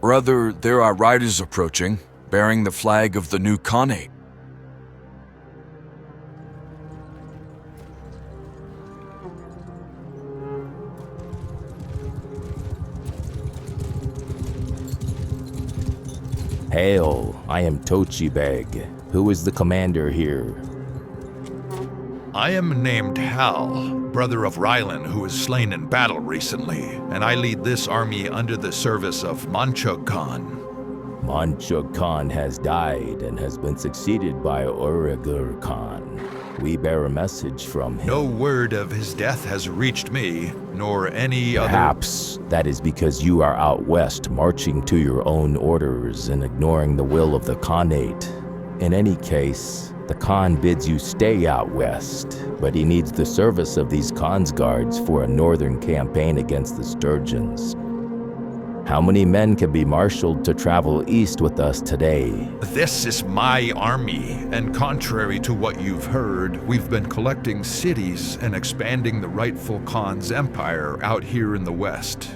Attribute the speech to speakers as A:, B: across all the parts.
A: Brother, there are riders approaching, bearing the flag of the new Khanate.
B: Hail, I am Tochibeg. Who is the commander here?
C: I am named Hal, brother of Rylan, who was slain in battle recently, and I lead this army under the service of Manchug Khan.
B: Manchug Khan has died and has been succeeded by Urigur Khan. We bear a message from him.
C: No word of his death has reached me, nor any other...
B: Perhaps that is because you are out west marching to your own orders and ignoring the will of the Khanate. In any case, the Khan bids you stay out west, but he needs the service of these Khan's guards for a northern campaign against the Sturgeons. How many men can be marshaled to travel east with us today?
C: This is my army, and contrary to what you've heard, we've been collecting cities and expanding the rightful Khan's empire out here in the west.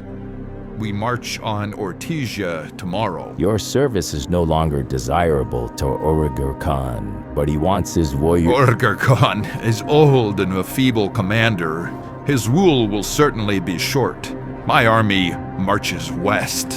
C: We march on Ortygia tomorrow.
B: Your service is no longer desirable to Urigur Khan, but he wants his warrior...
C: Urigur Khan is old and a feeble commander. His rule will certainly be short. My army marches west.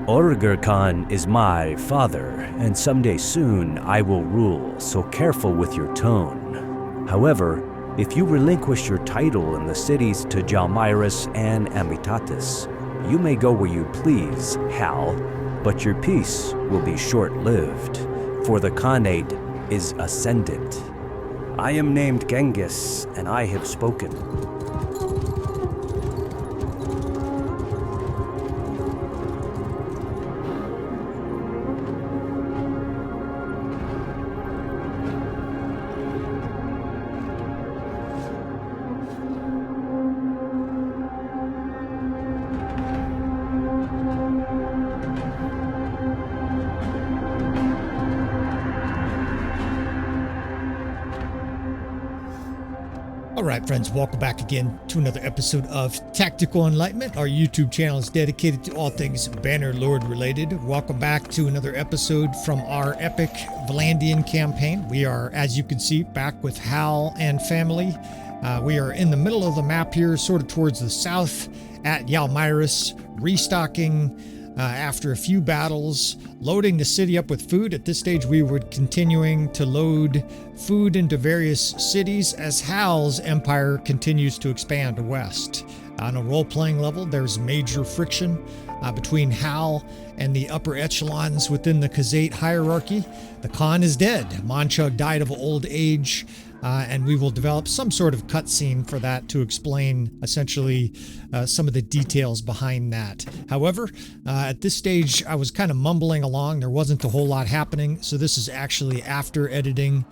D: Urigur Khan is my father, and someday soon I will rule, so careful with your tone. However, if you relinquish your title in the cities to Jalmyrus and Amitatis, you may go where you please, Hal, but your peace will be short-lived, for the Khanate is ascendant. I am named Genghis, and I have spoken.
E: Alright friends, welcome back again to another episode of Tactical Enlightenment. Our YouTube channel is dedicated to all things Bannerlord related. Welcome back to another episode from our epic Vlandian campaign. We are, as you can see, back with Hal and family. We are in the middle of the map here, sort of towards the south at Jalmyrus, restocking after a few battles, loading the city up with food. At this stage, we were continuing to load food into various cities as Hal's empire continues to expand west. On a role-playing level, there's major friction between Hal and the upper echelons within the Khazate hierarchy. The Khan is dead. Manchug died of old age. And we will develop some sort of cutscene for that to explain essentially some of the details behind that. However, at this stage, I was kind of mumbling along. There wasn't a whole lot happening, so this is actually after editing.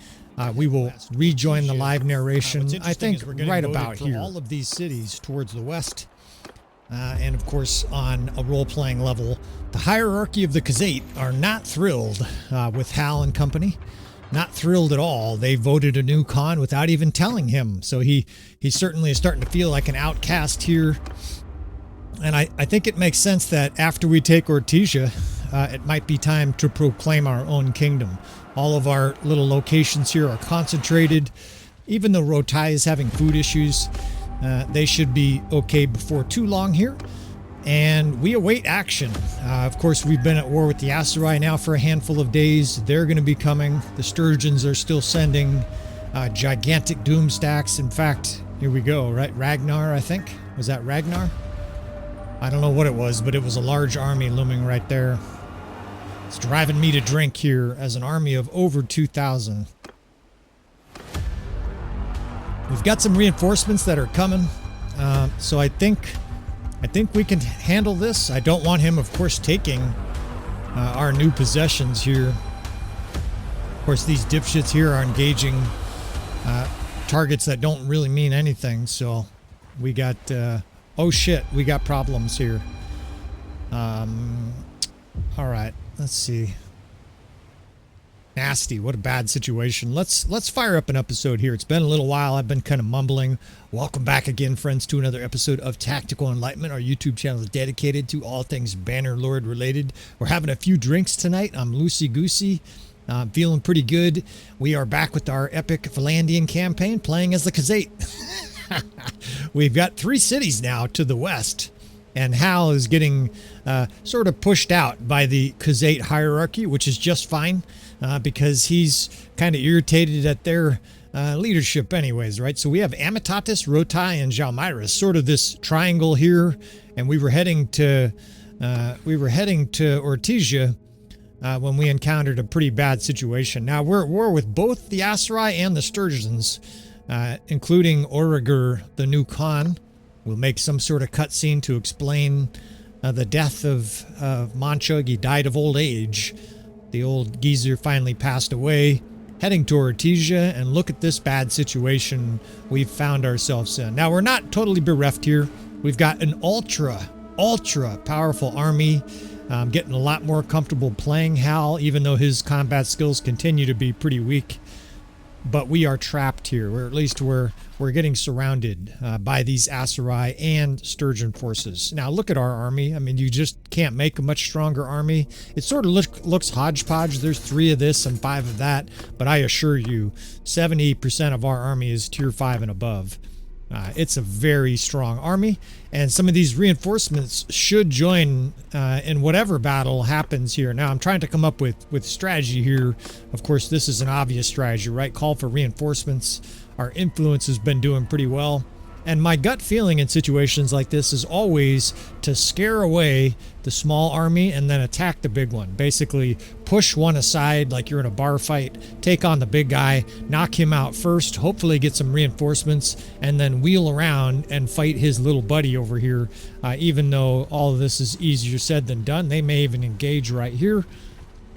E: We will rejoin the live narration, I think, right about here. All of these cities towards the west, and of course, on a role-playing level, the hierarchy of the Khazate are not thrilled with Hal and company. Not thrilled at all. They voted a new Khan without even telling him. So he certainly is starting to feel like an outcast here. And I think it makes sense that after we take Ortygia, it might be time to proclaim our own kingdom. All of our little locations here are concentrated. Even though Rotai is having food issues, they should be okay before too long here. And we await action. Of course, we've been at war with the Aserai now for a handful of days. They're going to be coming. The Sturgeons are still sending gigantic doom stacks. In fact, here we go, right? Ragnar, I think. Was that Ragnar? I don't know what it was, but it was a large army looming right there. It's driving me to drink here as an army of over 2,000. We've got some reinforcements that are coming. So I think we can handle this. I don't want him, of course, taking our new possessions here. Of course, these dipshits here are engaging targets that don't really mean anything. So we got, oh shit, we got problems here. All right, let's see. Nasty. What a bad situation. Let's fire up an episode here. It's been a little while. I've been kind of mumbling. Welcome back again, friends, to another episode of Tactical Enlightenment. Our YouTube channel is dedicated to all things Bannerlord related. We're having a few drinks tonight. I'm loosey-goosey. I'm feeling pretty good. We are back with our epic Vlandian campaign, playing as the Khazate. We've got 3 cities now to the west. And Hal is getting sort of pushed out by the Khazate hierarchy, which is just fine because he's kind of irritated at their leadership anyways, right? So we have Amitatis, Rotai, and Jalmyrus, sort of this triangle here. And we were heading to Ortygia when we encountered a pretty bad situation. Now we're with both the Aserai and the Sturgeons, including Auriger, the new Khan. We'll make some sort of cutscene to explain the death of Manchug. He died of old age. The old geezer finally passed away. Heading to Ortygia, and look at this bad situation we've found ourselves in. Now, we're not totally bereft here. We've got an ultra powerful army. Getting a lot more comfortable playing Hal, even though his combat skills continue to be pretty weak. But we are trapped here, or at least we're getting surrounded by these Aserai and Sturgeon forces. Now look at our army. I mean, you just can't make a much stronger army. It sort of looks hodgepodge. There's 3 of this and 5 of that, but I assure you, 70% of our army is tier 5 and above. It's a very strong army, and some of these reinforcements should join in whatever battle happens here. Now, I'm trying to come up with strategy here. Of course, this is an obvious strategy, right? Call for reinforcements. Our influence has been doing pretty well. And my gut feeling in situations like this is always to scare away the small army and then attack the big one. Basically, push one aside like you're in a bar fight, take on the big guy, knock him out first, hopefully get some reinforcements, and then wheel around and fight his little buddy over here. Even though all of this is easier said than done, they may even engage right here.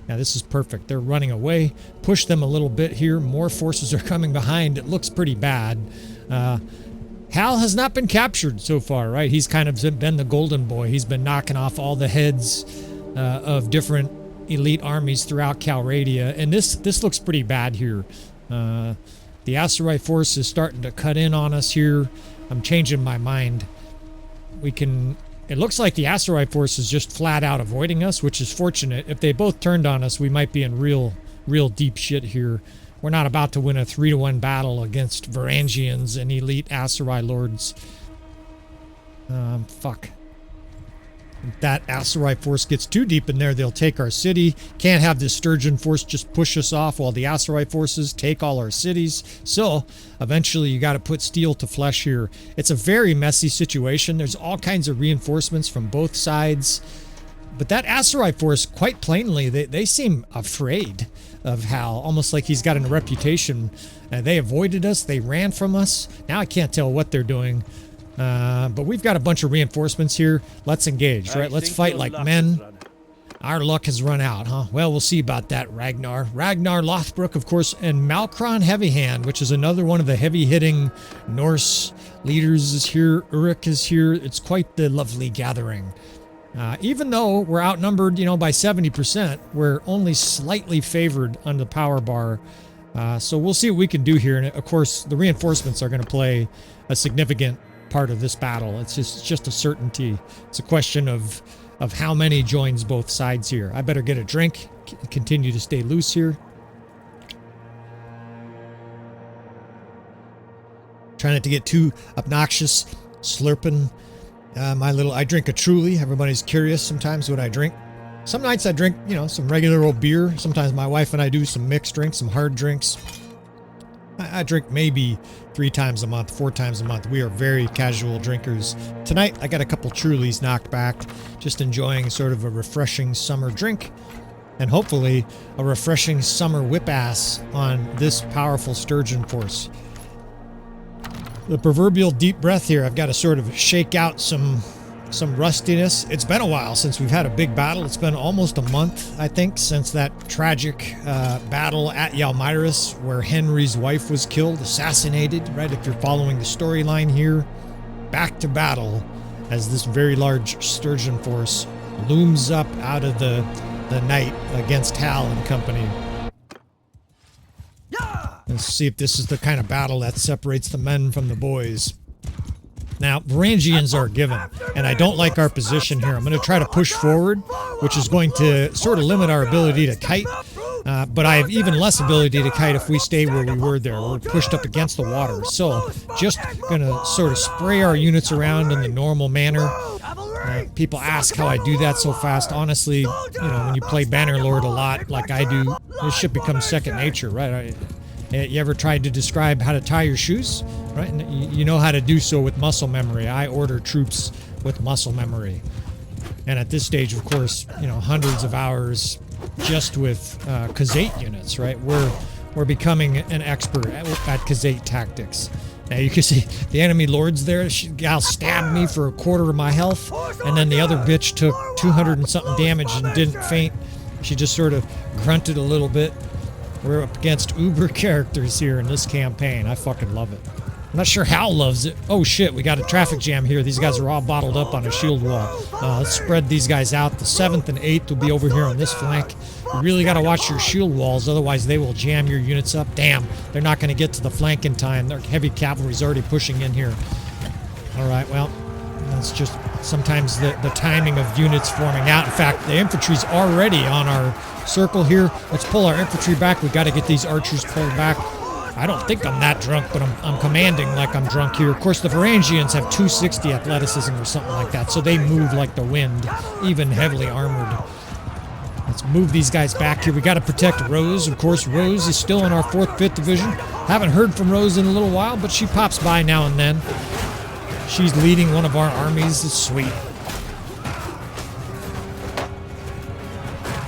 E: Now this is perfect. They're running away. Push them a little bit here. More forces are coming behind. It looks pretty bad. Hal has not been captured so far, right? He's kind of been the golden boy. He's been knocking off all the heads of different elite armies throughout Calradia. And this looks pretty bad here. The Aserai force is starting to cut in on us here. I'm changing my mind. It looks like the Aserai force is just flat out avoiding us, which is fortunate. If they both turned on us, we might be in real deep shit here. We're not about to win a 3-1 battle against Varangians and elite Aserai lords. Fuck. If that Aserai force gets too deep in there, they'll take our city. Can't have this Sturgeon force just push us off while the Aserai forces take all our cities. So, eventually you got to put steel to flesh here. It's a very messy situation. There's all kinds of reinforcements from both sides. But that Aserai force, quite plainly, they seem afraid of Hal, almost like he's got a reputation. They avoided us, they ran from us. Now I can't tell what they're doing. But we've got a bunch of reinforcements here. Let's engage, right? Let's fight like men. Our luck has run out, huh? Well, we'll see about that, Ragnar. Ragnar Lothbrok, of course, and Malkron Heavyhand, which is another one of the heavy-hitting Norse leaders is here. Uruk is here. It's quite the lovely gathering. Even though we're outnumbered, by 70%, we're only slightly favored on the power bar. So we'll see what we can do here. And of course, the reinforcements are going to play a significant part of this battle. It's just a certainty. It's a question of how many joins both sides here. I better get a drink, continue to stay loose here. Try not to get too obnoxious, slurping. I drink a Truly. Everybody's curious sometimes what I drink. Some nights I drink, some regular old beer. Sometimes my wife and I do some mixed drinks, some hard drinks. I drink maybe 3 times a month, 4 times a month. We are very casual drinkers. Tonight, I got a couple Trulies knocked back, just enjoying sort of a refreshing summer drink, and hopefully a refreshing summer whip ass on this powerful Sturgeon force. The proverbial deep breath here. I've got to sort of shake out some rustiness. It's been a while since we've had a big battle. It's been almost a month, I think, since that tragic battle at Jalmyrus where Henry's wife was killed, assassinated, right? If you're following the storyline here, back to battle as this very large Sturgeon force looms up out of the night against Hal and company. Let's see if this is the kind of battle that separates the men from the boys. Now, Varangians are given, and I don't like our position here. I'm going to try to push forward, which is going to sort of limit our ability to kite. But I have even less ability to kite if we stay where we were there. We're pushed up against the water. So just going to sort of spray our units around in the normal manner. People ask how I do that so fast. Honestly, you know, when you play Bannerlord a lot like I do, this shit becomes second nature, right? You ever tried to describe how to tie your shoes? Right? You know how to do so with muscle memory. I order troops with muscle memory. And at this stage, of course, you know, hundreds of hours just with Khazate units, right? We're becoming an expert at Khazate tactics. Now you can see the enemy lords there. Gal stabbed me for a quarter of my health, and then the other bitch took 200 and something damage and didn't faint. She just sort of grunted a little bit. We're up against uber characters here in this campaign. I fucking love it. I'm not sure Hal loves it. Oh shit, we got a traffic jam here. These guys are all bottled up on a shield wall. Let's spread these guys out. The 7th and 8th will be over here on this flank. You really got to watch your shield walls, otherwise they will jam your units up. Damn, they're not going to get to the flank in time. Their heavy cavalry's already pushing in here. All right, well, that's just sometimes the timing of units forming out. In fact, the infantry's already on our circle here. Let's pull our infantry back. We got to get these archers pulled back. I don't think I'm that drunk, but I'm commanding like I'm drunk here. Of course, the Varangians have 260 athleticism or something like that, so they move like the wind, even heavily armored. Let's move these guys back here. We got to protect Rose. Of course, Rose is still in our 4th, 5th division. Haven't heard from Rose in a little while, but she pops by now and then. She's leading one of our armies. It's sweet.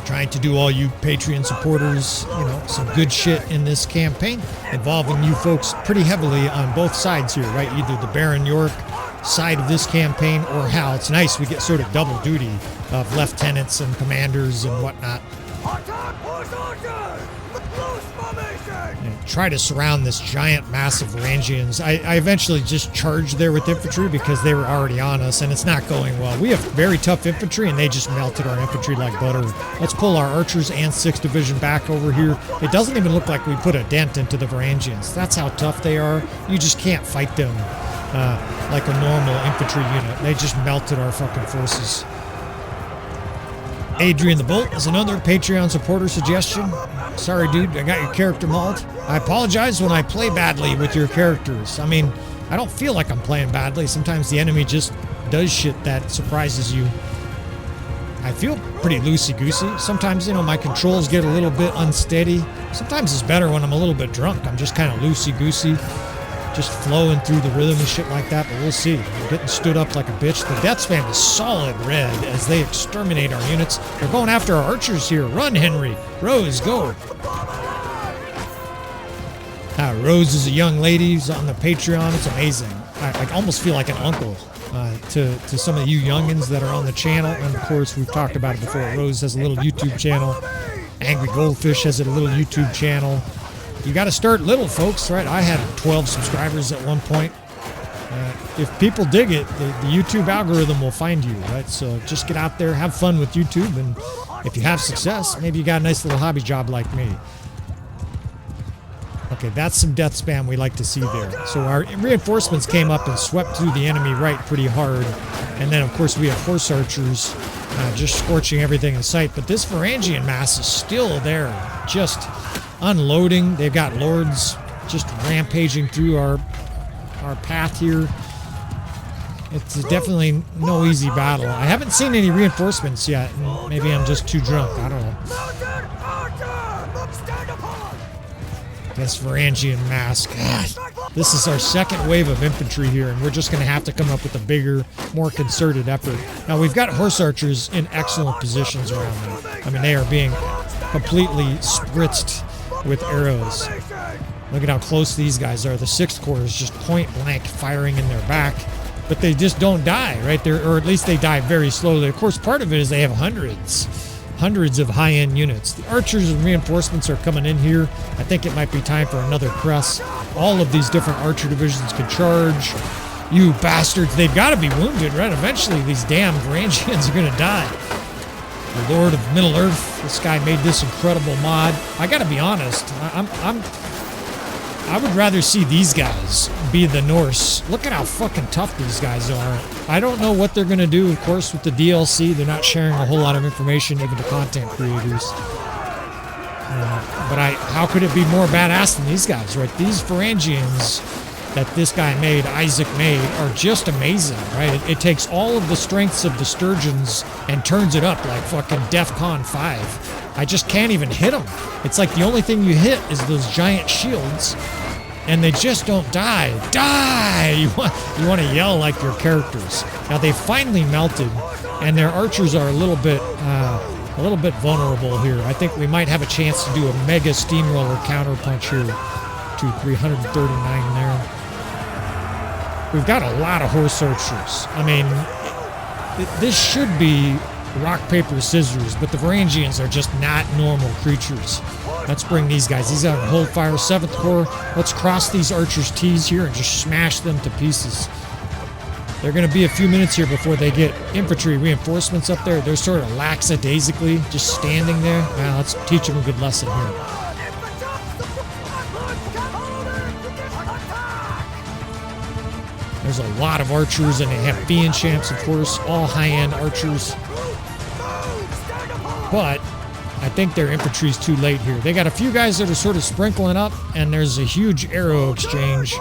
E: Trying to do all you Patreon supporters, you know, some good shit in this campaign, involving you folks pretty heavily on both sides here, right? Either the Baron York side of this campaign or Hal. It's nice we get sort of double duty of lieutenants and commanders and whatnot. And try to surround this giant, massive Varangians. I eventually just charged there with infantry because they were already on us, and it's not going well. We have very tough infantry, and they just melted our infantry like butter. Let's pull our archers and 6th division back over here. It doesn't even look like we put a dent into the Varangians. That's how tough they are. You just can't fight them like a normal infantry unit. They just melted our fucking forces. Adrian the Bolt is another Patreon supporter suggestion. Sorry, dude, I got your character mauled. I apologize when I play badly with your characters. I mean, I don't feel like I'm playing badly. Sometimes the enemy just does shit that surprises you. I feel pretty loosey-goosey. Sometimes, you know, my controls get a little bit unsteady. Sometimes it's better when I'm a little bit drunk. I'm just kind of loosey-goosey, just flowing through the rhythm and shit like that, but we'll see. We're getting stood up like a bitch. The death spam is solid red as they exterminate our units. They're going after our archers here. Run, Henry. Rose, go. Rose is a young lady who's on the Patreon. It's amazing. I almost feel like an uncle to some of you youngins that are on the channel. And of course, we've talked about it before. Rose has a little YouTube channel. Angry Goldfish has a little YouTube channel. You got to start little, folks, right? I had 12 subscribers at one point. If people dig it, the YouTube algorithm will find you, right? So just get out there, have fun with YouTube, and if you have success, maybe you got a nice little hobby job like me. Okay, that's some death spam we like to see there. So our reinforcements came up and swept through the enemy right pretty hard. And then, of course, we have horse archers just scorching everything in sight. But this Varangian mass is still there, just unloading. They've got lords just rampaging through our path here. It's definitely no easy battle. I haven't seen any reinforcements yet. Maybe I'm just too drunk. I don't know. This Varangian mass. God, this is our second wave of infantry here, and we're just going to have to come up with a bigger, more concerted effort. Now, we've got horse archers in excellent positions around them. I mean, they are being completely spritzed with arrows. Look at how close these guys are. The 6th Corps is just point blank firing in their back, but they just don't die, right? Or at least they die very slowly. Of course, part of it is they have hundreds of high-end units. The archers and reinforcements are coming in here. I think it might be time for another press. All of these different archer divisions can charge. You bastards, they've got to be wounded, right? Eventually, these damn Varangians are going to die. The Lord of Middle Earth, this guy made this incredible mod. I got to be honest, I would rather see these guys be the Norse. Look at how fucking tough these guys are. I don't know what they're going to do, of course, with the DLC. They're not sharing a whole lot of information, even to content creators. But how could it be more badass than these guys, right? These Varangians that this guy made, Isaac made, are just amazing, right? It takes all of the strengths of the Sturgeons and turns it up like fucking DEFCON 5. I just can't even hit them. It's like the only thing you hit is those giant shields, and they just don't die. Die! You want to yell like your characters. Now they finally melted, and their archers are a little bit vulnerable here. I think we might have a chance to do a mega steamroller counterpunch here to 339 there. We've got a lot of horse archers. I mean, this should be rock, paper, scissors, but the Varangians are just not normal creatures. Let's bring these guys. These are hold fire, 7th Corps. Let's cross these archers' T's here and just smash them to pieces. They're going to be a few minutes here before they get infantry reinforcements up there. They're sort of lackadaisically just standing there. Now let's teach them a good lesson here. There's a lot of archers, and they have Bianchamps, of course, all high-end archers. But I think their infantry's too late here. They got a few guys that are sort of sprinkling up, and there's a huge arrow exchange.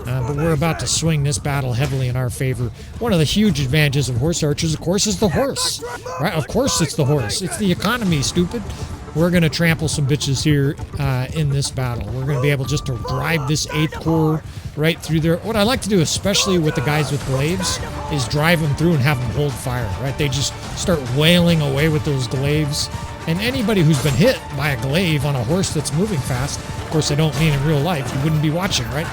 E: But we're about to swing this battle heavily in our favor. One of the huge advantages of horse archers, of course, is the horse. Right? Of course it's the horse. It's the economy, stupid. We're going to trample some bitches here in this battle. We're going to be able just to drive this 8th Corps right through there. What I like to do, especially with the guys with glaives, is drive them through and have them hold fire, right? They just start wailing away with those glaives. And anybody who's been hit by a glaive on a horse that's moving fast, of course I don't mean in real life, you wouldn't be watching, right?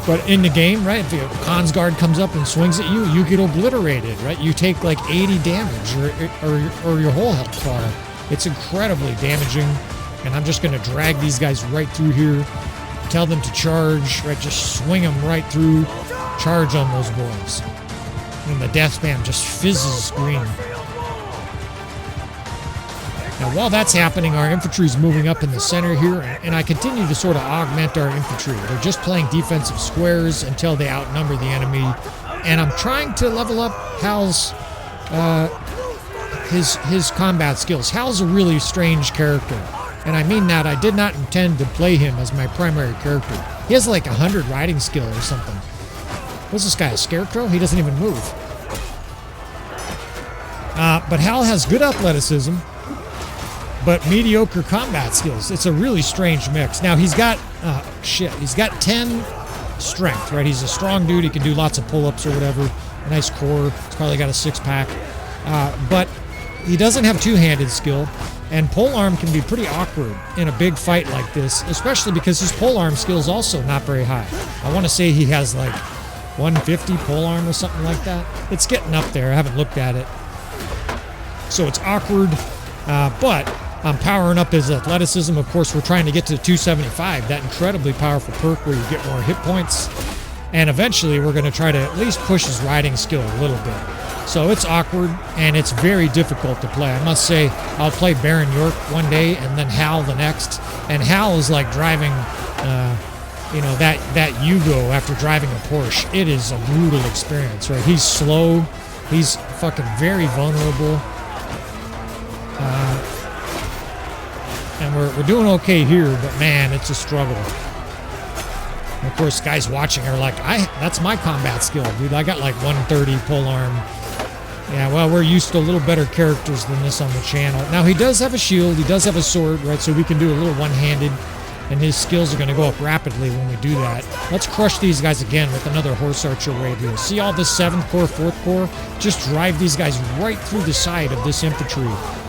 E: But in the game, right, if a Khan's Guard comes up and swings at you, you get obliterated, right? You take like 80 damage or your whole health bar. It's incredibly damaging, and I'm just going to drag these guys right through here, tell them to charge, right? Just swing them right through, charge on those boys. And the death spam just fizzes green. Now, while that's happening, our infantry's moving up in the center here, and I continue to sort of augment our infantry. They're just playing defensive squares until they outnumber the enemy, and I'm trying to level up Hal's his combat skills. Hal's a really strange character, and I mean that. I did not intend to play him as my primary character. He has like 100 riding skill or something. What's this guy, a scarecrow? He doesn't even move. But Hal has good athleticism, but mediocre combat skills. It's a really strange mix. Now he's got, he's got 10 strength, right? He's a strong dude. He can do lots of pull-ups or whatever. A nice core. He's probably got a 6-pack. But he doesn't have two-handed skill, and polearm can be pretty awkward in a big fight like this, especially because his polearm skill is also not very high. I want to say he has like 150 polearm or something like that. It's getting up there. I haven't looked at it. So it's awkward, but I'm powering up his athleticism. Of course, we're trying to get to 275, that incredibly powerful perk where you get more hit points. And eventually, we're going to try to at least push his riding skill a little bit. So it's awkward, and it's very difficult to play. I must say, I'll play Baron York one day, and then Hal the next. And Hal is like driving, that Yugo after driving a Porsche. It is a brutal experience, right? He's slow. He's fucking very vulnerable. And we're doing okay here, but man, it's a struggle. And of course, guys watching are like, that's my combat skill, dude. I got like 130 polearm. Yeah, well, we're used to a little better characters than this on the channel. Now, he does have a shield. He does have a sword, right? So we can do a little one-handed, and his skills are going to go up rapidly when we do that. Let's crush these guys again with another horse archer raid here. See all this 7th Corps, 4th Corps? Just drive these guys right through the side of this infantry.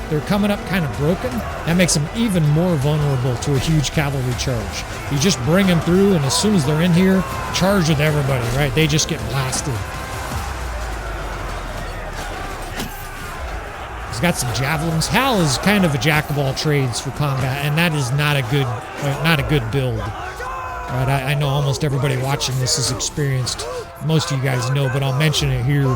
E: They're coming up kind of broken. That makes them even more vulnerable to a huge cavalry charge. You just bring them through, and as soon as they're in here, charge with everybody, right? They just get blasted. He's got some javelins. Hal is kind of a jack of all trades for combat, and that is not a good build. Right? I know almost everybody watching this is experienced. Most of you guys know, but I'll mention it here.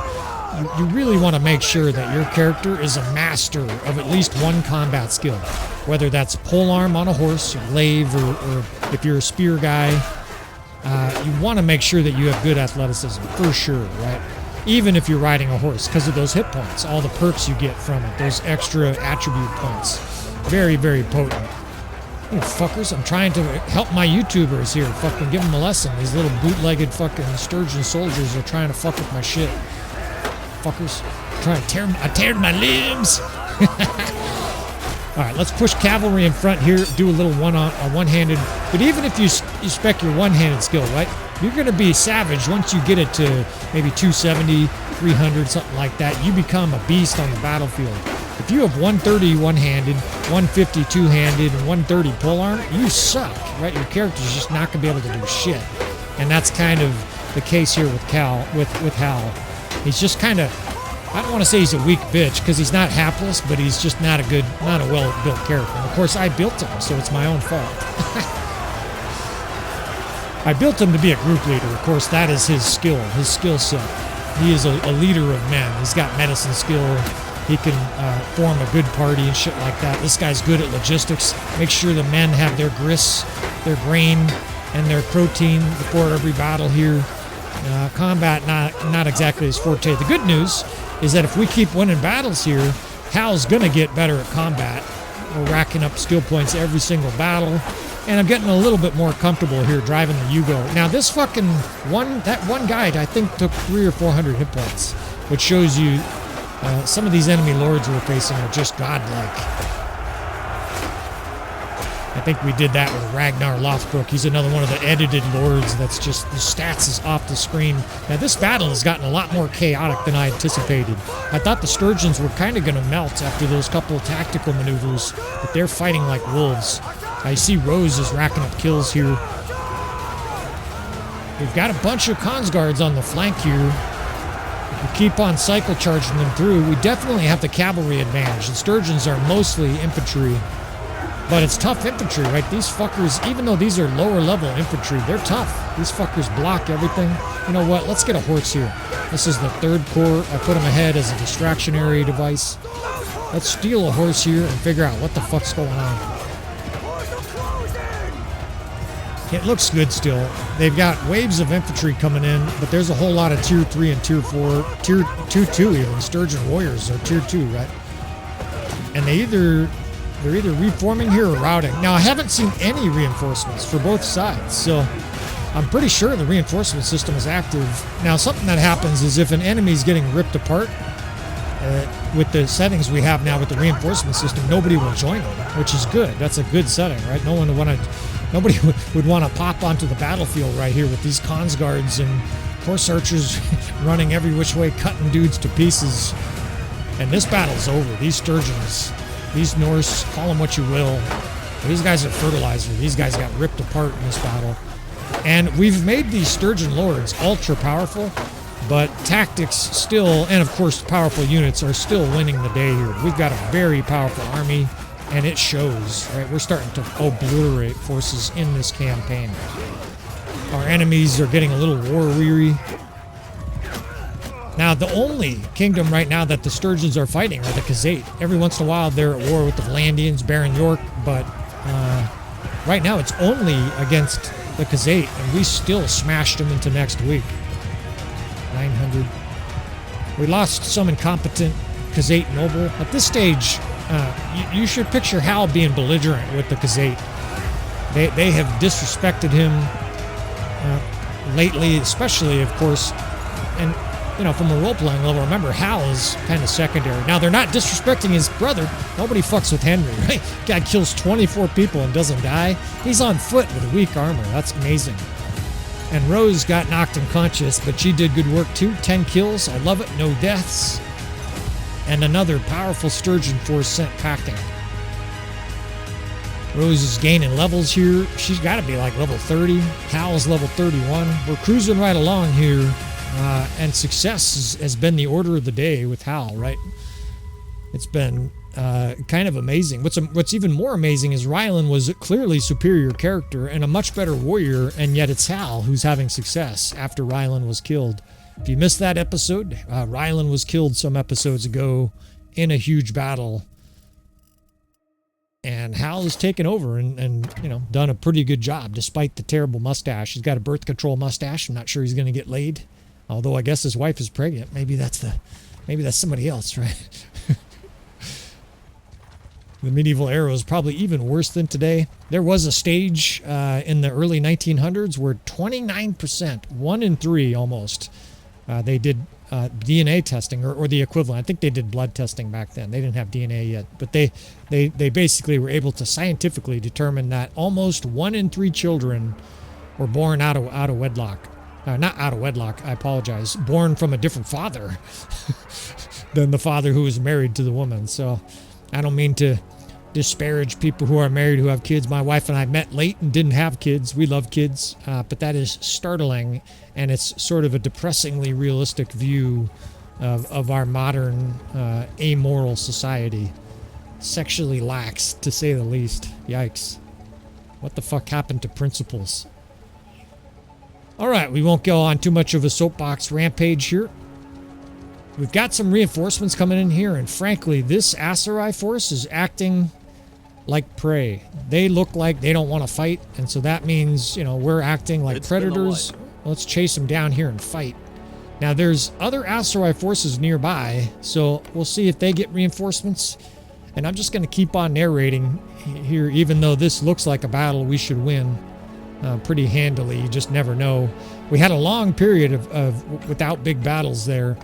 E: you really want to make sure that your character is a master of at least one combat skill, whether that's polearm on a horse, or lave, or if you're a spear guy. You want to make sure that you have good athleticism, for sure, right? Even if you're riding a horse, because of those hit points, all the perks you get from it, those extra attribute points. Very, very potent. You fuckers, I'm trying to help my YouTubers here. Fucking give them a lesson. These little bootlegged fucking sturgeon soldiers are trying to fuck with my shit. Fuckers. Trying to tear my limbs. Alright, let's push cavalry in front here. Do a little one-handed. But even if you spec your one-handed skill, right? You're going to be savage once you get it to maybe 270, 300, something like that. You become a beast on the battlefield. If you have 130 one-handed, 150 two-handed, and 130 polearm, you suck, right? Your character's just not going to be able to do shit. And that's kind of the case here with Hal. He's just kind of, I don't want to say he's a weak bitch, because he's not hapless, but he's just not a well-built character. And of course, I built him, so it's my own fault. I built him to be a group leader. Of course, that is his skill set. He is a leader of men. He's got medicine skill. He can form a good party and shit like that. This guy's good at logistics. Make sure the men have their grist, their grain, and their protein before every battle here. Combat, not exactly his forte. The good news is that if we keep winning battles here, Hal's going to get better at combat. We're racking up skill points every single battle. And I'm getting a little bit more comfortable here driving the Yugo. Now this fucking one guide I think took 300 or 400 hit points, which shows you some of these enemy lords we're facing are just godlike. I think we did that with Ragnar Lothbrok. He's another one of the edited lords that's just, the stats is off the screen. Now this battle has gotten a lot more chaotic than I anticipated. I thought the Sturgeons were kind of going to melt after those couple of tactical maneuvers, but they're fighting like wolves. I see Rose is racking up kills here. We've got a bunch of Consguards on the flank here. We keep on cycle charging them through. We definitely have the cavalry advantage. The Sturgeons are mostly infantry. But it's tough infantry, right? These fuckers, even though these are lower level infantry, they're tough. These fuckers block everything. You know what? Let's get a horse here. This is the third corps. I put them ahead as a distractionary device. Let's steal a horse here and figure out what the fuck's going on. It looks good still. They've got waves of infantry coming in, but there's a whole lot of tier 3 and tier 4, tier 2 even. Sturgeon warriors are tier 2, right? And they're either reforming here or routing. Now, I haven't seen any reinforcements for both sides, so I'm pretty sure the reinforcement system is active. Now, something that happens is if an enemy's getting ripped apart, with the settings we have now with the reinforcement system, nobody will join them, which is good. That's a good setting, right? Nobody would want to pop onto the battlefield right here with these Consguards and horse archers running every which way, cutting dudes to pieces. And this battle's over. These Sturgeons, these Norse, call them what you will. These guys are fertilizer. These guys got ripped apart in this battle. And we've made these Sturgeon lords ultra powerful, but tactics still, and of course powerful units, are still winning the day here. We've got a very powerful army, and it shows, right? We're starting to obliterate forces in this campaign. Our enemies are getting a little war-weary. Now, the only kingdom right now that the Sturgeons are fighting are the Khazate. Every once in a while, they're at war with the Vlandians, Baron York, but right now it's only against the Khazate, and we still smashed them into next week. 900. We lost some incompetent Khazate noble. At this stage, you should picture Hal being belligerent with the Khazate. They have disrespected him lately, especially, of course, and you know, from a role-playing level, remember, Hal is kind of secondary. Now, they're not disrespecting his brother. Nobody fucks with Henry, right? Guy kills 24 people and doesn't die. He's on foot with weak armor. That's amazing. And Rose got knocked unconscious, but she did good work too. 10 kills. I love it. No deaths. And another powerful Sturgeon force sent packing. Rose is gaining levels here. She's got to be like level 30. Hal's level 31. We're cruising right along here. And success has been the order of the day with Hal, right? It's been kind of amazing. What's even more amazing is Rylan was a clearly superior character and a much better warrior, and yet it's Hal who's having success after Rylan was killed. If you missed that episode, Rylan was killed some episodes ago in a huge battle. And Hal has taken over and you know, done a pretty good job despite the terrible mustache. He's got a birth control mustache. I'm not sure he's going to get laid. Although I guess his wife is pregnant. Maybe that's somebody else, right? The medieval era is probably even worse than today. There was a stage in the early 1900s where 29%, 1 in 3 almost, they did DNA testing or the equivalent. I think they did blood testing back then. They didn't have DNA yet, but they basically were able to scientifically determine that almost 1 in 3 children were born out of wedlock. Not out of wedlock, I apologize. Born from a different father than the father who was married to the woman. So I don't mean to disparage people who are married who have kids. My wife and I met late and didn't have kids. We love kids, but that is startling, and it's sort of a depressingly realistic view of our modern amoral society. Sexually lax, to say the least. Yikes. What the fuck happened to principles? Alright, we won't go on too much of a soapbox rampage here. We've got some reinforcements coming in here, and frankly, this Aserai force is acting like prey. They look like they don't want to fight, and so that means, you know, we're acting like predators. Let's chase them down here and fight. Now, there's other Aserai forces nearby, so we'll see if they get reinforcements. And I'm just going to keep on narrating here, even though this looks like a battle we should win pretty handily. You just never know. We had a long period of without big battles there,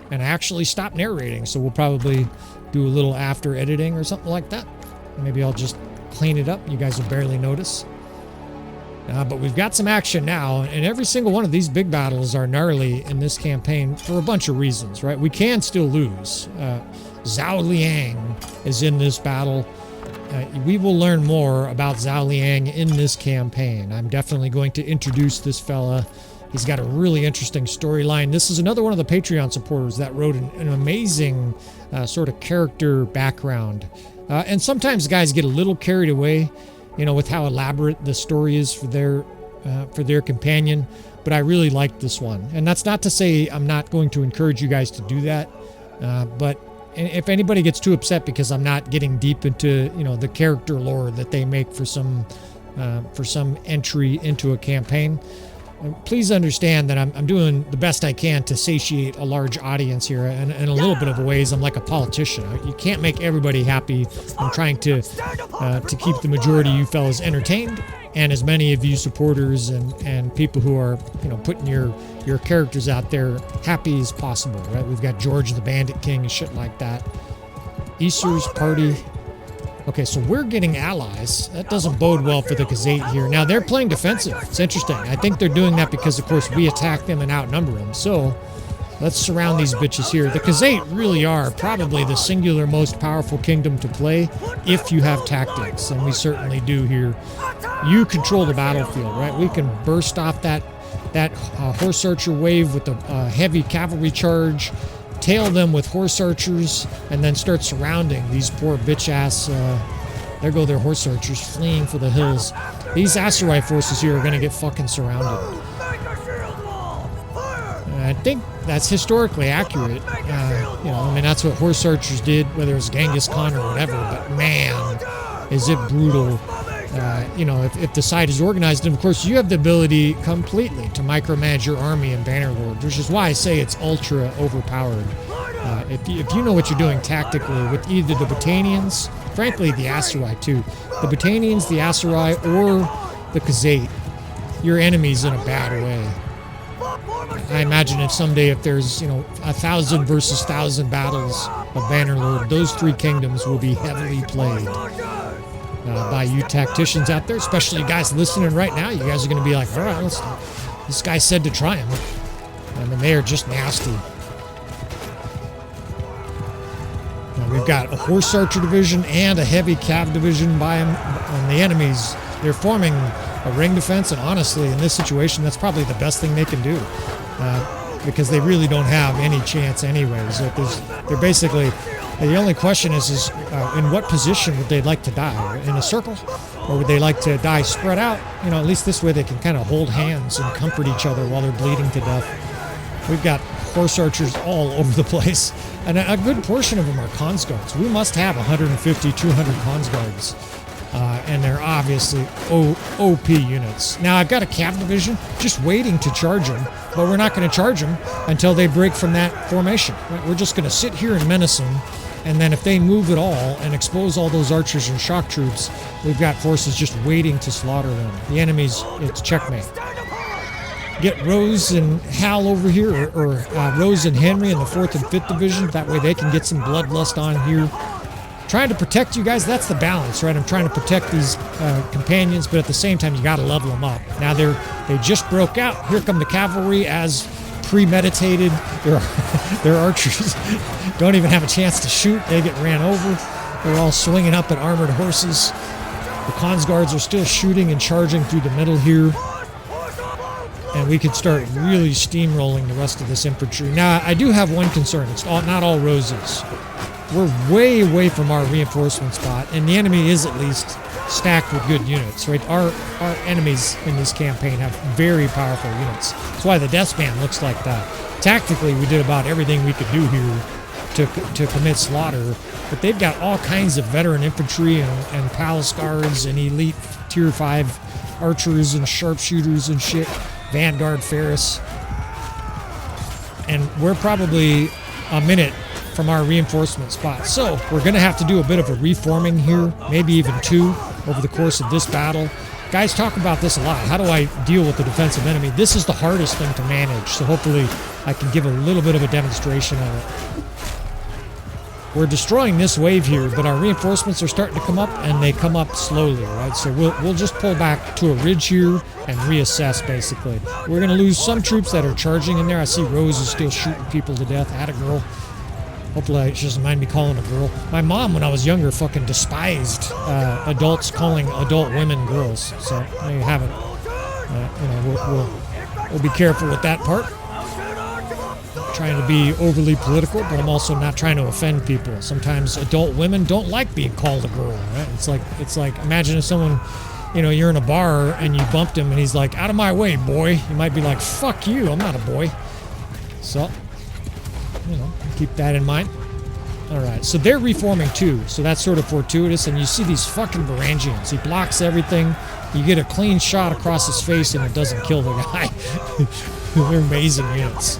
E: and I actually stopped narrating, so we'll probably do a little after editing or something like that. Maybe I'll just clean it up. You guys will barely notice. But we've got some action now, and every single one of these big battles are gnarly in this campaign for a bunch of reasons, right? We can still lose. Zhao Liang is in this battle. We will learn more about Zhao Liang in this campaign. I'm definitely going to introduce this fella. He's got a really interesting storyline. This is another one of the Patreon supporters that wrote an amazing sort of character background. And sometimes guys get a little carried away, you know, with how elaborate the story is for their companion. But I really like this one. And that's not to say I'm not going to encourage you guys to do that. But if anybody gets too upset because I'm not getting deep into, you know, the character lore that they make for some entry into a campaign, please understand that I'm doing the best I can to satiate a large audience here. And in a little bit of a ways, I'm like a politician. You can't make everybody happy. I'm trying to keep the majority of you fellas entertained, and as many of you supporters and people who are, you know, putting your characters out there happy as possible, right? We've got George the Bandit King and shit like that. Easter's party. Okay, so we're getting allies. That doesn't bode well for the Gazette here. Now, they're playing defensive. It's interesting. I think they're doing that because, of course, we attack them and outnumber them. So, let's surround these bitches here. The Gazette really are probably the singular most powerful kingdom to play if you have tactics, and we certainly do here. You control the battlefield, right? We can burst off that horse archer wave with a heavy cavalry charge, tail them with horse archers, and then start surrounding these poor bitch-ass, there go their horse archers fleeing for the hills. These Aserai forces here are going to get fucking surrounded. I think that's historically accurate. You know, I mean, that's what horse archers did, whether it's Genghis Khan or whatever, but man, is it brutal. You know, if the side is organized, and of course you have the ability completely to micromanage your army in Bannerlord, which is why I say it's ultra overpowered. If you know what you're doing tactically with either the Botanians, frankly the Aserai too, the Botanians, the Aserai, or the Gazette, your enemy's in a bad way. I imagine if someday if there's, you know, 1,000 versus 1,000 battles of Bannerlord, those three kingdoms will be heavily played. By you tacticians out there, especially guys listening right now. You guys are going to be like, all right, this guy said to try him. I mean, they are just nasty. Now, we've got a horse archer division and a heavy cav division by them, and the enemies, they're forming a ring defense, and honestly, in this situation, that's probably the best thing they can do, because they really don't have any chance anyways. They're basically... The only question is in what position would they like to die? In a circle? Or would they like to die spread out? You know, at least this way they can kind of hold hands and comfort each other while they're bleeding to death. We've got horse archers all over the place. And a good portion of them are Khans guards. We must have 150, 200 Khans guards. And they're obviously OP units. Now, I've got a cav division just waiting to charge them, but we're not going to charge them until they break from that formation. Right? We're just going to sit here and menace them, and then if they move at all and expose all those archers and shock troops, we've got forces just waiting to slaughter them. The enemy's, it's checkmate. Get Rose and Hal over here, or Rose and Henry in the 4th and 5th division. That way they can get some bloodlust on here. Trying to protect you guys, that's the balance, right? I'm trying to protect these companions, but at the same time, you got to level them up. Now they just broke out. Here come the cavalry as premeditated. Their archers don't even have a chance to shoot. They get ran over. They're all swinging up at armored horses. The Khans guards are still shooting and charging through the middle here. And we could start really steamrolling the rest of this infantry. Now, I do have one concern. It's not all roses. We're way away from our reinforcement spot, and the enemy is at least stacked with good units, right? Our enemies in this campaign have very powerful units. That's why the death span looks like that. Tactically, we did about everything we could do here to commit slaughter, but they've got all kinds of veteran infantry and palace guards and elite tier 5 archers and sharpshooters and shit, Vanguard Ferris. And we're probably a minute from our reinforcement spot. So we're going to have to do a bit of a reforming here, maybe even 2 over the course of this battle. Guys talk about this a lot. How do I deal with the defensive enemy? This is the hardest thing to manage, so hopefully I can give a little bit of a demonstration of it. We're destroying this wave here, but our reinforcements are starting to come up, and they come up slowly, right? So we'll just pull back to a ridge here and reassess, basically. We're going to lose some troops that are charging in there. I see Rose is still shooting people to death. Atta girl. Hopefully she doesn't mind me calling a girl. My mom, when I was younger, fucking despised adults calling adult women girls. So there you have it. We'll be careful with that part. Trying to be overly political, but I'm also not trying to offend people. Sometimes adult women don't like being called a girl. Right? It's like imagine if someone, you're in a bar and you bumped him and he's like, "Out of my way, boy." You might be like, "Fuck you, I'm not a boy." So, keep that in mind. All right, so they're reforming too, so that's sort of fortuitous. And you see these fucking Varangians. He blocks everything. You get a clean shot across his face and it doesn't kill the guy. They're amazing units.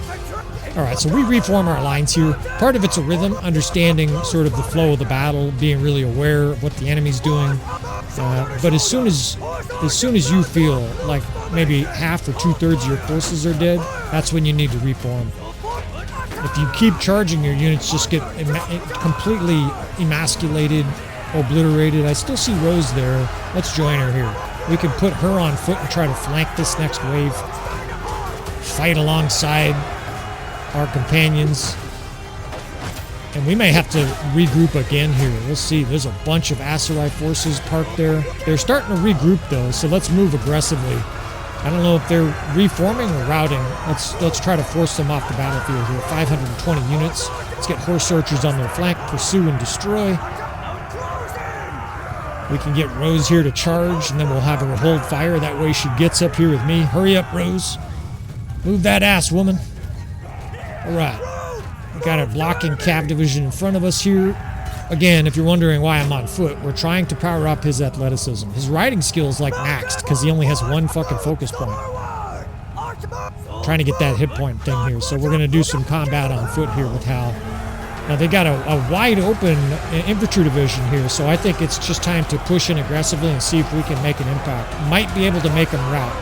E: All right, so we reform our lines here. Part of it's a rhythm, understanding sort of the flow of the battle, being really aware of what the enemy's doing. But as soon as you feel like maybe half or 2/3 of your forces are dead, that's when you need to reform. If you keep charging, your units just get completely emasculated, obliterated. I still see Rose there. Let's join her here. We can put her on foot and try to flank this next wave. Fight alongside our companions. And we may have to regroup again here. We'll see. There's a bunch of Aserai forces parked there. They're starting to regroup though, so let's move aggressively. I don't know if they're reforming or routing. Let's try to force them off the battlefield here. 520 units. Let's get horse archers on their flank, pursue and destroy. We can get Rose here to charge, and then we'll have her hold fire. That way she gets up here with me. Hurry up, Rose. Move that ass, woman. All right. We got a blocking cav division in front of us here. Again, if you're wondering why I'm on foot, we're trying to power up his athleticism. His riding skill is like maxed because he only has one fucking focus point. Trying to get that hit point thing here. So we're going to do some combat on foot here with Hal. Now they got a wide open infantry division here, so I think it's just time to push in aggressively and see if we can make an impact. Might be able to make them rout.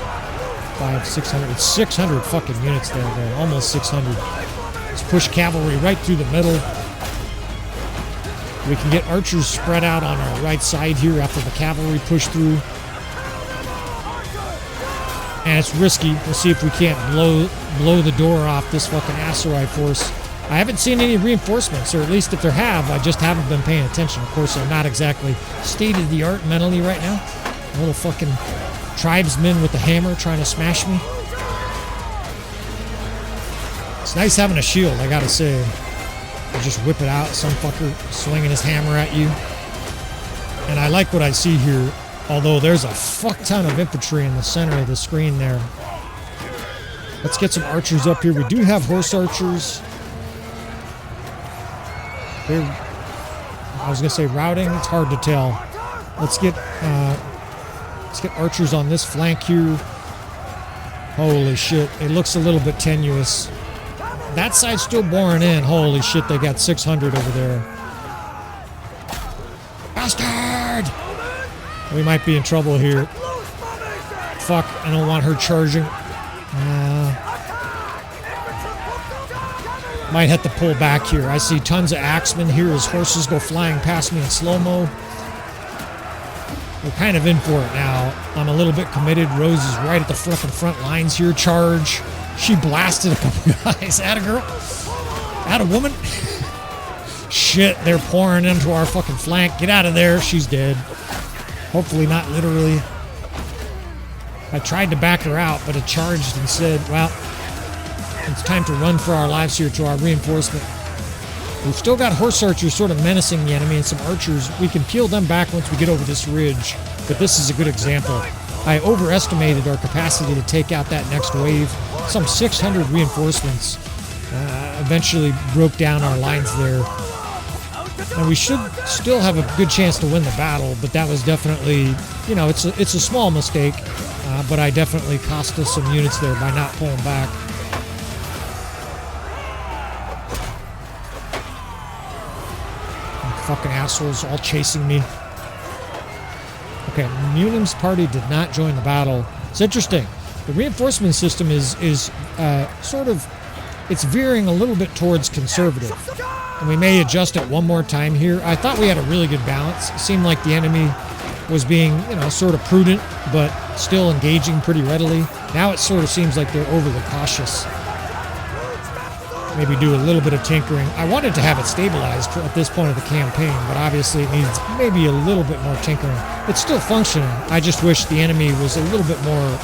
E: 500, 600, it's 600 fucking units there, almost 600. Let's push cavalry right through the middle. We can get archers spread out on our right side here after the cavalry push through. And it's risky. We'll see if we can't blow the door off this fucking Aserai force. I haven't seen any reinforcements, or at least if there have, I just haven't been paying attention. Of course, I'm not exactly state-of-the-art mentally right now. A little fucking tribesman with a hammer trying to smash me. It's nice having a shield, I gotta say. You just whip it out, some fucker swinging his hammer at you. And I like what I see here, although there's a fuck ton of infantry in the center of the screen there. Let's get some archers up here. We do have horse archers. I was gonna say routing. It's hard to tell. Let's get archers on this flank here. Holy shit! It looks a little bit tenuous. That side's still boring in. Holy shit! They got 600 over there. Bastard! We might be in trouble here. Fuck! I don't want her charging. Might have to pull back here. I see tons of axemen here as horses go flying past me in slow-mo. We're kind of in for it now. I'm a little bit committed. Rose is right at the front lines here. Charge. She blasted a couple guys. Atta girl. Atta woman. Shit, they're pouring into our fucking flank. Get out of there. She's dead. Hopefully not literally. I tried to back her out, but it charged and said, well, it's time to run for our lives here to our reinforcement. We've still got horse archers sort of menacing the enemy and some archers. We can peel them back once we get over this ridge, but this is a good example. I overestimated our capacity to take out that next wave. Some 600 reinforcements eventually broke down our lines there. And we should still have a good chance to win the battle, but that was definitely, you know, it's a small mistake, but I definitely cost us some units there by not pulling back. Fucking assholes all chasing me. Okay, Munim's party did not join the battle. It's interesting. The reinforcement system is sort of, it's veering a little bit towards conservative. And we may adjust it one more time here. I thought we had a really good balance. It seemed like the enemy was being, you know, sort of prudent, but still engaging pretty readily. Now it sort of seems like they're overly cautious. Maybe do a little bit of tinkering. I wanted to have it stabilized at this point of the campaign, but obviously it needs maybe a little bit more tinkering. It's still functioning. I just wish the enemy was a little bit more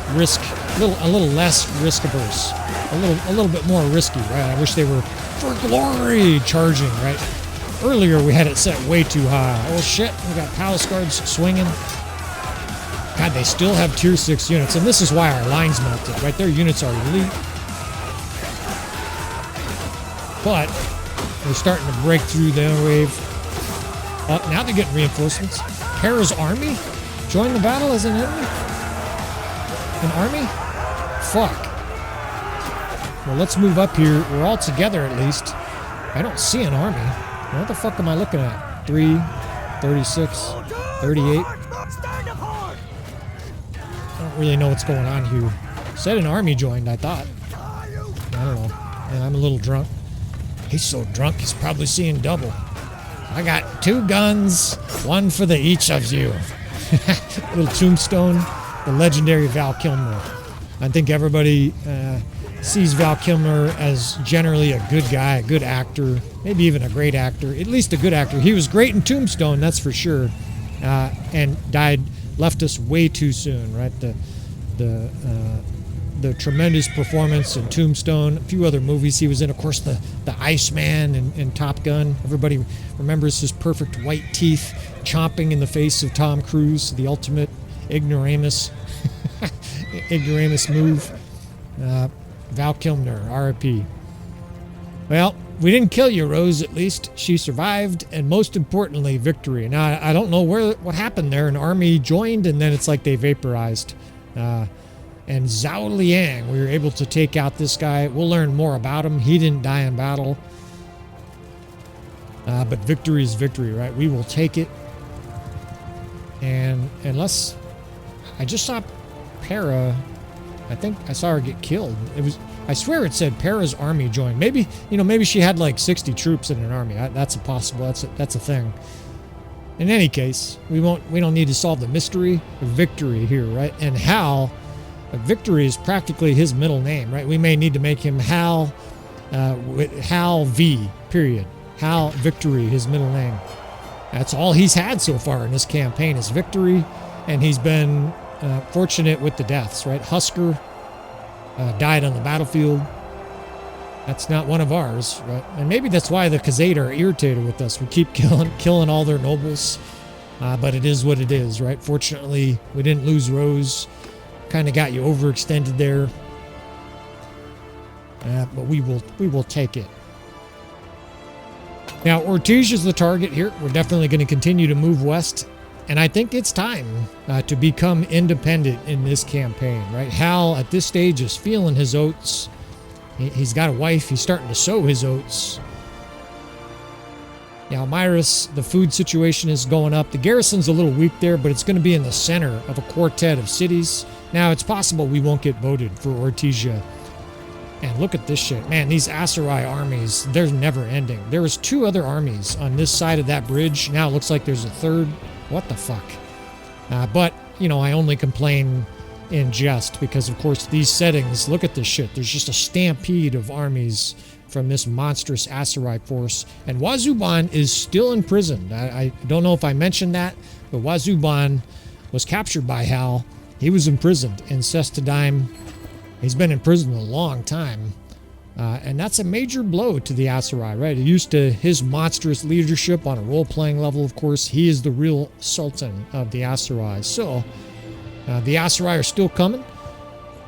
E: a little less risk averse, a little bit more risky, right? I wish they were for glory charging, right? Earlier we had it set way too high. Oh shit, we got palace guards swinging. God, they still have tier 6 units, and this is why our lines melted, right? Their units are elite. But we're starting to break through their wave. Now they're getting reinforcements. Hera's army joined the battle as an enemy? An army? Fuck. Well, let's move up here. We're all together at least. I don't see an army. What the fuck am I looking at? 3, 36, 38. I don't really know what's going on here. Said an army joined, I thought. I don't know. And I'm a little drunk. He's so drunk, he's probably seeing double. I got 2 guns, 1 for the each of you. Little tombstone, the legendary Val Kilmer. I think everybody sees Val Kilmer as generally a good guy, a good actor, maybe even a great actor, at least a good actor. He was great in Tombstone, that's for sure, and left us way too soon, right? The tremendous performance in Tombstone, a few other movies he was in, of course, the Iceman in Top Gun. Everybody remembers his perfect white teeth chomping in the face of Tom Cruise, the ultimate ignoramus move. Val Kilmer, R.I.P. Well, we didn't kill you, Rose, at least. She survived, and most importantly, victory. Now, I don't know what happened there. An army joined, and then it's like they vaporized. And Zhao Liang, we were able to take out this guy. We'll learn more about him. He didn't die in battle. But victory is victory, right? We will take it. And unless... I just saw Para... I think I saw her get killed. I swear it said Para's army joined. Maybe she had like 60 troops in an army. That's possible. That's a thing. In any case, we don't need to solve the mystery of victory here, right? And Hal... Victory is practically his middle name, right? We may need to make him Hal, Hal V, period. Hal Victory, his middle name. That's all he's had so far in this campaign is victory, and he's been fortunate with the deaths, right? Husker died on the battlefield. That's not one of ours, right? And maybe that's why the Khazad are irritated with us. We keep killing all their nobles, but it is what it is, right? Fortunately, we didn't lose Rose. Kind of got you overextended there. but we will take it. Now, Ortesia's the target here. We're definitely going to continue to move west, and I think it's time to become independent in this campaign, right? Hal, at this stage, is feeling his oats. He's got a wife. He's starting to sow his oats. Now, Myris, the food situation is going up. The garrison's a little weak there, but it's going to be in the center of a quartet of cities. Now, it's possible we won't get voted for Ortesia. And look at this shit. Man, these Aserai armies, they're never ending. There was 2 other armies on this side of that bridge. Now it looks like there's a third. What the fuck? But, you know, I only complain in jest because, of course, these settings, look at this shit. There's just a stampede of armies from this monstrous Aserai force. And Wazuban is still imprisoned. I don't know if I mentioned that, but Wazuban was captured by Hal. He was imprisoned in Sestadime. He's been in prison a long time. And that's a major blow to the Aserai, right? Used to his monstrous leadership on a role-playing level, of course. He is the real sultan of the Aserai. So, the Aserai are still coming.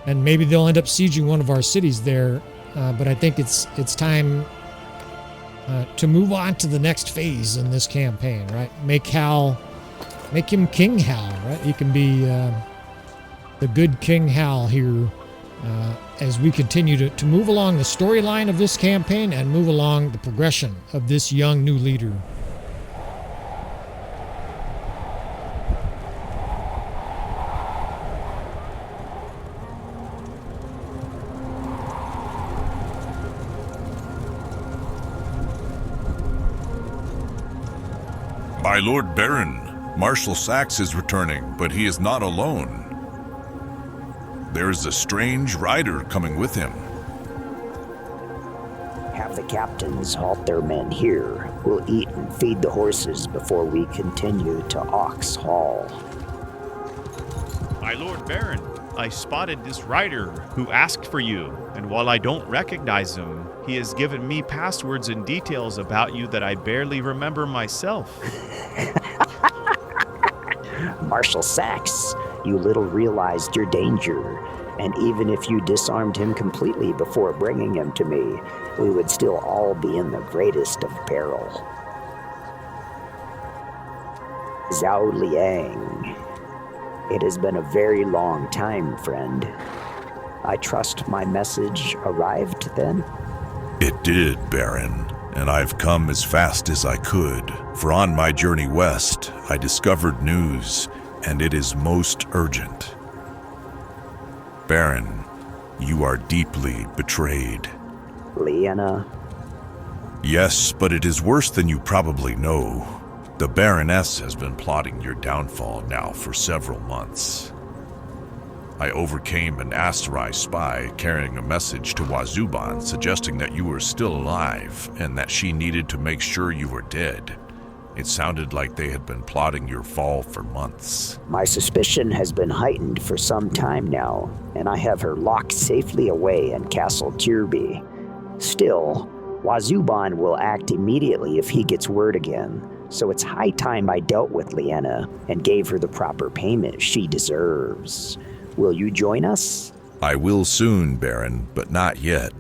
E: And maybe they'll end up sieging one of our cities there. But I think it's time to move on to the next phase in this campaign, right? Make him King Hal, right? He can be the good King Hal here as we continue to move along the storyline of this campaign and move along the progression of this young new leader.
F: My Lord Baron, Marshal Saxe is returning, but he is not alone. There is a strange rider coming with him.
G: Have the captains halt their men here. We'll eat and feed the horses before we continue to Ox Hall.
H: My Lord Baron, I spotted this rider who asked for you, and while I don't recognize him, he has given me passwords and details about you that I barely remember myself.
G: Marshal Saxe, you little realized your danger, and even if you disarmed him completely before bringing him to me, we would still all be in the greatest of peril. Zhao Liang, it has been a very long time, friend. I trust my message arrived then?
F: It did, Baron, and I've come as fast as I could, for on my journey west, I discovered news, and it is most urgent. Baron, you are deeply betrayed.
G: Liana?
F: Yes, but it is worse than you probably know. The Baroness has been plotting your downfall now for several months. I overcame an Aserai spy carrying a message to Wazuban suggesting that you were still alive and that she needed to make sure you were dead. It sounded like they had been plotting your fall for months.
G: My suspicion has been heightened for some time now, and I have her locked safely away in Castle Kirby. Still, Wazuban will act immediately if he gets word again, so it's high time I dealt with Liana and gave her the proper payment she deserves. Will you join us?
F: I will soon, Baron, but not yet.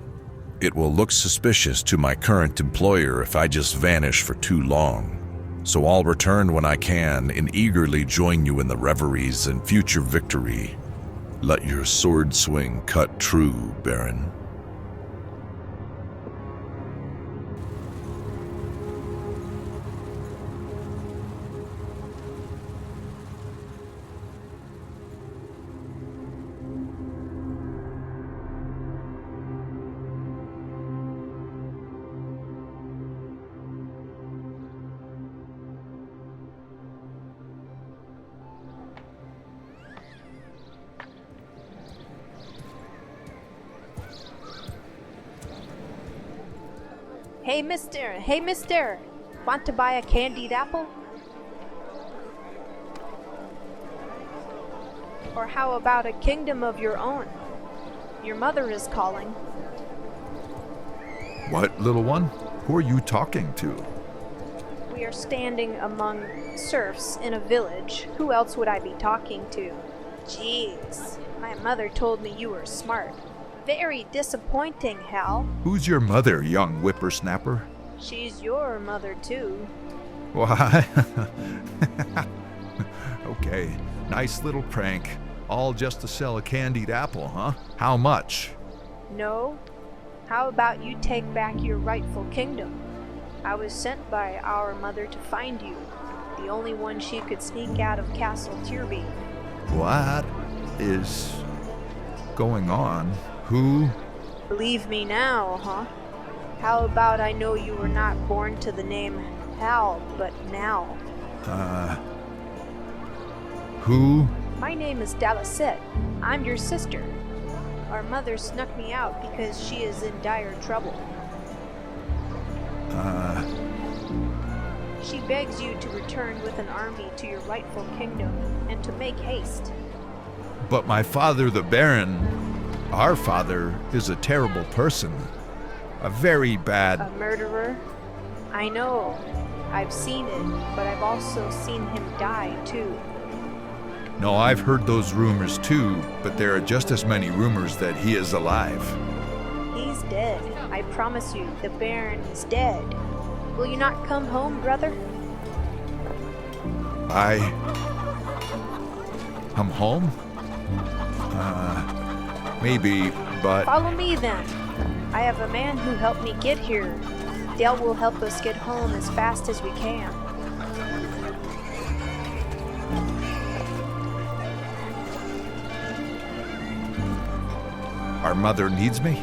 F: It will look suspicious to my current employer if I just vanish for too long. So I'll return when I can and eagerly join you in the reveries and future victory. Let your sword swing cut true, Baron.
I: Hey mister, want to buy a candied apple? Or how about a kingdom of your own? Your mother is calling.
C: What, little one? Who are you talking to?
I: We are standing among serfs in a village. Who else would I be talking to? Jeez, my mother told me you were smart. very disappointing, Hal.
C: Who's your mother, young whippersnapper?
I: She's your mother, too.
C: Why? Okay, nice little prank. All just to sell a candied apple, huh? How much?
I: No? How about you take back your rightful kingdom? I was sent by our mother to find you, the only one she could sneak out of Castle Tyrby.
C: What is going on? Who?
I: Believe me now, huh? How about I know you were not born to the name Hal, but now?
C: Who?
I: My name is Dalasit. I'm your sister. Our mother snuck me out because she is in dire trouble. She begs you to return with an army to your rightful kingdom and to make haste.
C: But my father, the Baron, our father, is a terrible person. A very bad...
I: A murderer? I know. I've seen it, but I've also seen him die, too.
C: No, I've heard those rumors too, but there are just as many rumors that he is alive.
I: He's dead. I promise you, the Baron is dead. Will you not come home, brother?
C: Come home? Maybe, but...
I: Follow me then. I have a man who helped me get here. Dale will help us get home as fast as we can.
C: Our mother needs me?